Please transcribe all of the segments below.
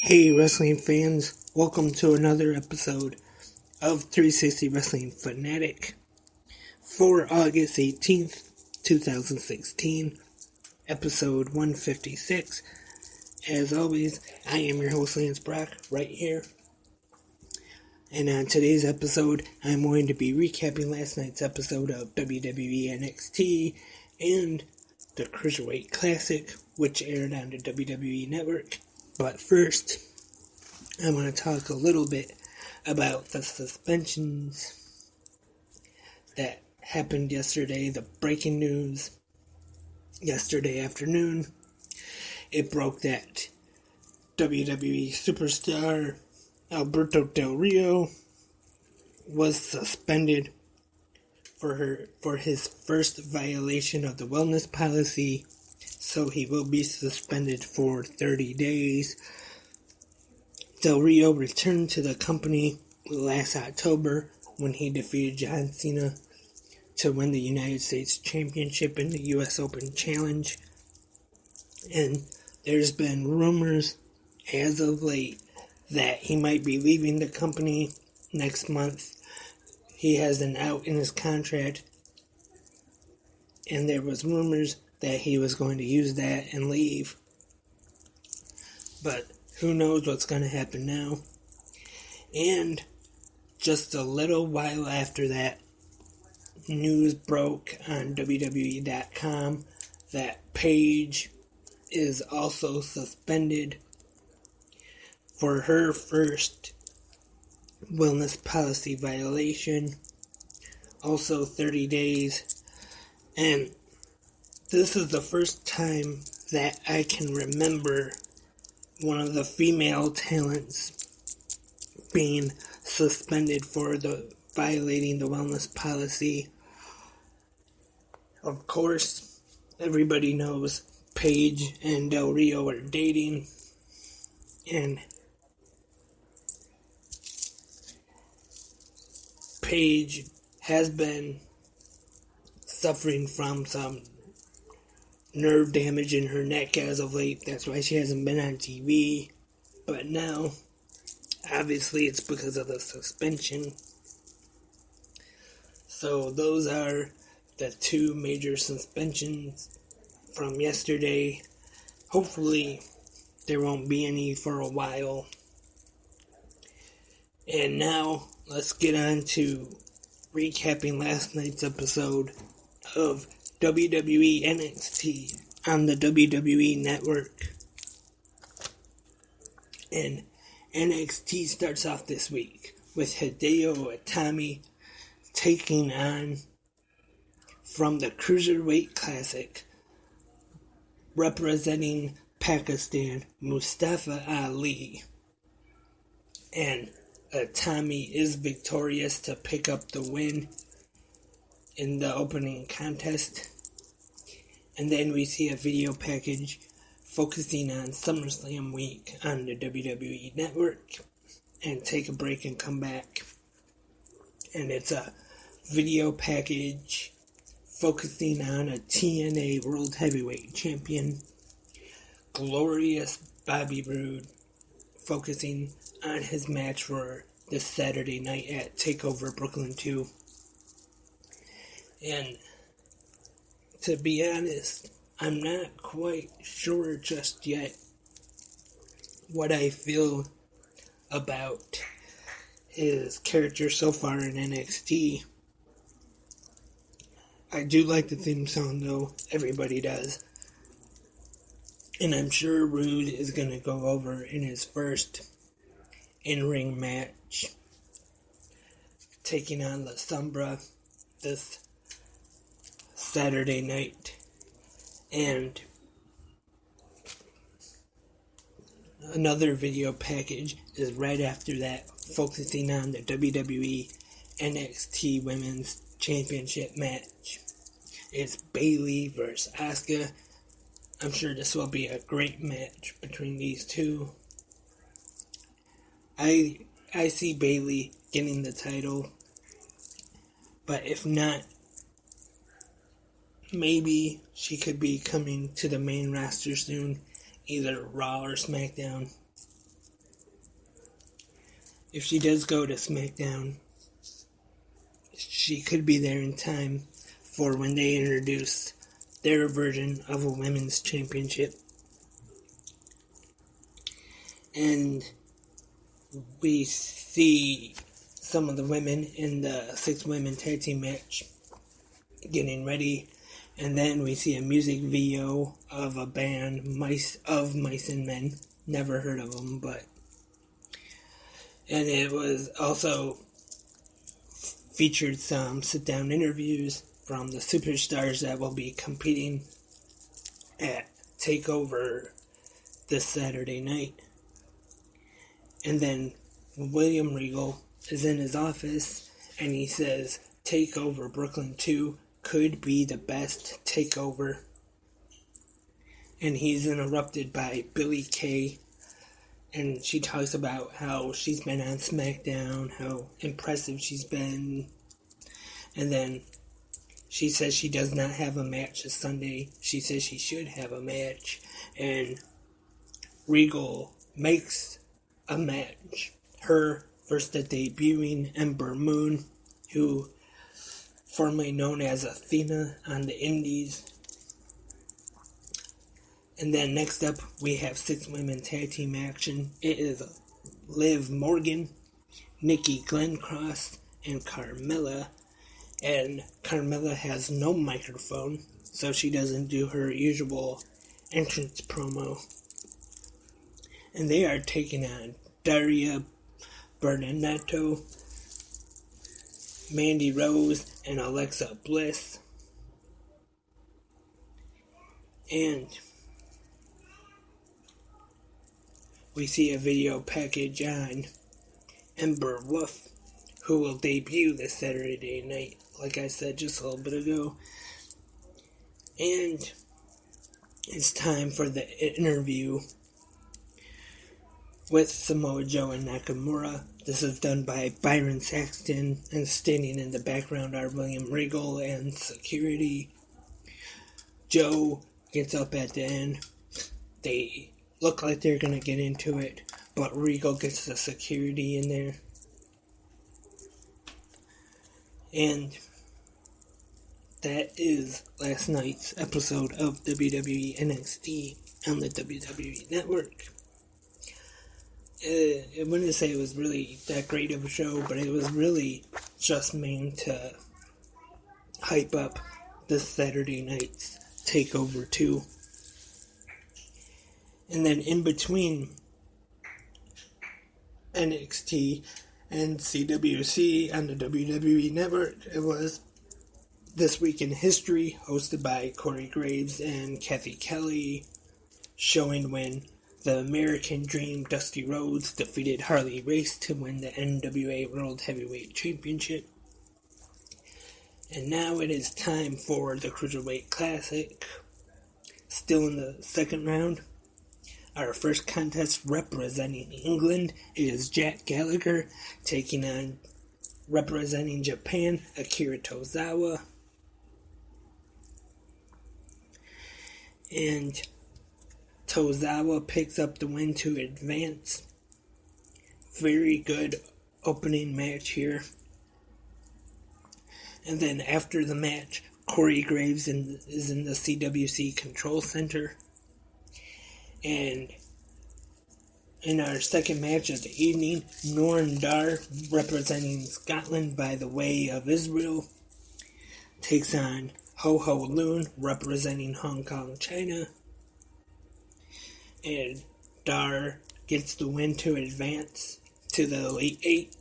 Hey wrestling fans, welcome to another episode of 360 Wrestling Fanatic for August 18th, 2016, episode 156. As always, I am your host Lance Brock, right here. And on today's episode, I'm going to be recapping last night's episode of WWE NXT and the Cruiserweight Classic, which aired on the WWE Network. But first, I want to talk a little bit about the suspensions that happened yesterday, the breaking news yesterday afternoon. It broke that WWE superstar Alberto Del Rio was suspended for his first violation of the wellness policy. So he will be suspended for 30 days. Del Rio returned to the company last October when he defeated John Cena to win the United States Championship in the US Open Challenge. And there's been rumors as of late that he might be leaving the company next month. He has an out in his contract. And there was rumors that he was going to use that and leave. But who knows what's going to happen now. And just a little while after that, news broke on WWE.com that Paige is also suspended for her first wellness policy violation. Also 30 days. And this is the first time that I can remember one of the female talents being suspended for violating the wellness policy. Of course, everybody knows Paige and Del Rio are dating, and Paige has been suffering from some nerve damage in her neck as of late. That's why she hasn't been on TV. But now, obviously, it's because of the suspension. So those are the two major suspensions from yesterday. Hopefully, there won't be any for a while. And now, let's get on to recapping last night's episode of WWE NXT on the WWE Network. And NXT starts off this week with Hideo Itami taking on, from the Cruiserweight Classic, representing Pakistan, Mustafa Ali. And Itami is victorious to pick up the win in the opening contest. And then we see a video package focusing on SummerSlam week on the WWE Network, and take a break and come back. And it's a video package focusing on a TNA World Heavyweight Champion, Glorious Bobby Roode, focusing on his match for this Saturday night at TakeOver Brooklyn 2. And to be honest, I'm not quite sure just yet what I feel about his character so far in NXT. I do like the theme song though, everybody does. And I'm sure Roode is going to go over in his first in-ring match, taking on La Sombra this Saturday night. And another video package is right after that, focusing on the WWE NXT Women's Championship match. It's Bayley versus Asuka. I'm sure this will be a great match between these two. I see Bayley getting the title, but if not, maybe she could be coming to the main roster soon, either Raw or SmackDown. if she does go to SmackDown, she could be there in time for when they introduce their version of a women's championship. And we see some of the women in the 6-women tag team match getting ready. And then we see a music video of a band, Mice and Men. Never heard of them, but... And it was also featured some sit-down interviews from the superstars that will be competing at TakeOver this Saturday night. And then William Regal is in his office, and he says, TakeOver Brooklyn 2 could be the best TakeOver. And he's interrupted by Billie Kay, and she talks about how she's been on SmackDown, how impressive she's been. And then she says she does not have a match this Sunday. She says she should have a match. And Regal makes a match. Her versus the debuting Ember Moon, who formerly known as Athena on the Indies. And then next up, we have 6-women tag team action. It is Liv Morgan, Nikki Glencross, and Carmella. And Carmella has no microphone, so she doesn't do her usual entrance promo. And they are taking on Daria Bernardetto, Mandy Rose, and Alexa Bliss. And we see a video package on Ember Wolf, who will debut this Saturday night, like I said just a little bit ago. And it's time for the interview with Samoa Joe and Nakamura. This is done by Byron Saxton, and standing in the background are William Regal and security. Joe gets up at the end. They look like they're going to get into it, but Regal gets the security in there. And that is last night's episode of WWE NXT on the WWE Network. I wouldn't say it was really that great of a show, but it was really just meant to hype up this Saturday night's TakeOver 2. And then in between NXT and CWC on the WWE Network, it was This Week in History, hosted by Corey Graves and Kathy Kelly, showing when the American Dream Dusty Rhodes defeated Harley Race to win the NWA World Heavyweight Championship. And now it is time for the Cruiserweight Classic. Still in the second round. Our first contest representing England is Jack Gallagher taking on representing Japan, Akira Tozawa. And Tozawa picks up the win to advance. Very good opening match here. And then after the match, Corey Graves is in the CWC Control Center. And in our second match of the evening, Noam Dar, representing Scotland by the way of Israel, takes on Ho Ho Lun, representing Hong Kong, China. And Dar gets the win to advance to the Elite Eight.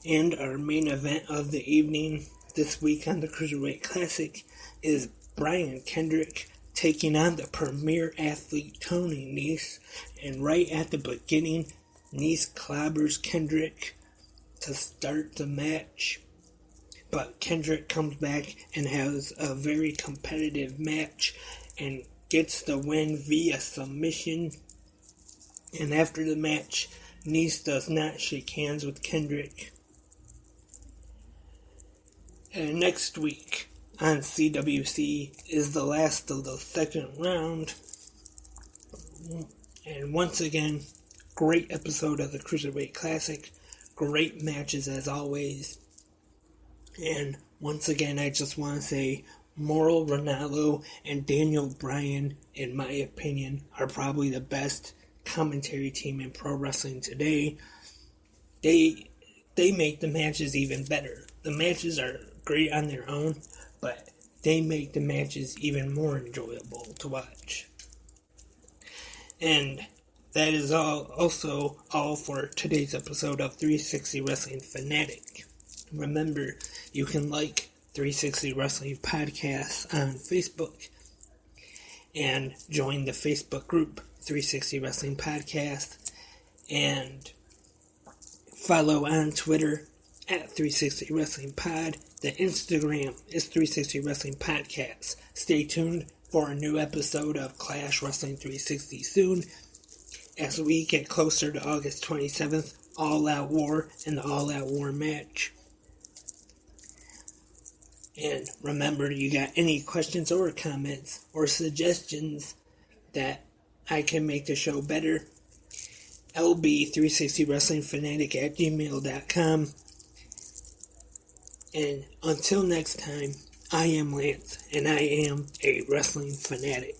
And our main event of the evening this week on the Cruiserweight Classic is Brian Kendrick taking on the premier athlete Tony Nese. And right at the beginning, Nese clobbers Kendrick to start the match. But Kendrick comes back and has a very competitive match and gets the win via submission. And after the match, Nese does not shake hands with Kendrick. And next week on CWC is the last of the second round. And once again, Great episode of the Cruiserweight Classic. Great matches as always. And once again, I just want to say Mauro Ranallo and Daniel Bryan, in my opinion, are probably the best commentary team in pro wrestling today. They make the matches even better. The matches are great on their own, but they make the matches even more enjoyable to watch. And that is also all for today's episode of 360 Wrestling Fanatic. Remember, you can like 360 Wrestling Podcast on Facebook and join the Facebook group 360 Wrestling Podcast and follow on Twitter at 360 Wrestling Pod. The Instagram is 360 Wrestling Podcast. Stay tuned for a new episode of Clash Wrestling 360 soon as we get closer to August 27th, All Out War and the All Out War match. And remember, you got any questions or comments or suggestions that I can make the show better, lb360wrestlingfanatic at gmail.com. And until next time, I am Lance, and I am a wrestling fanatic.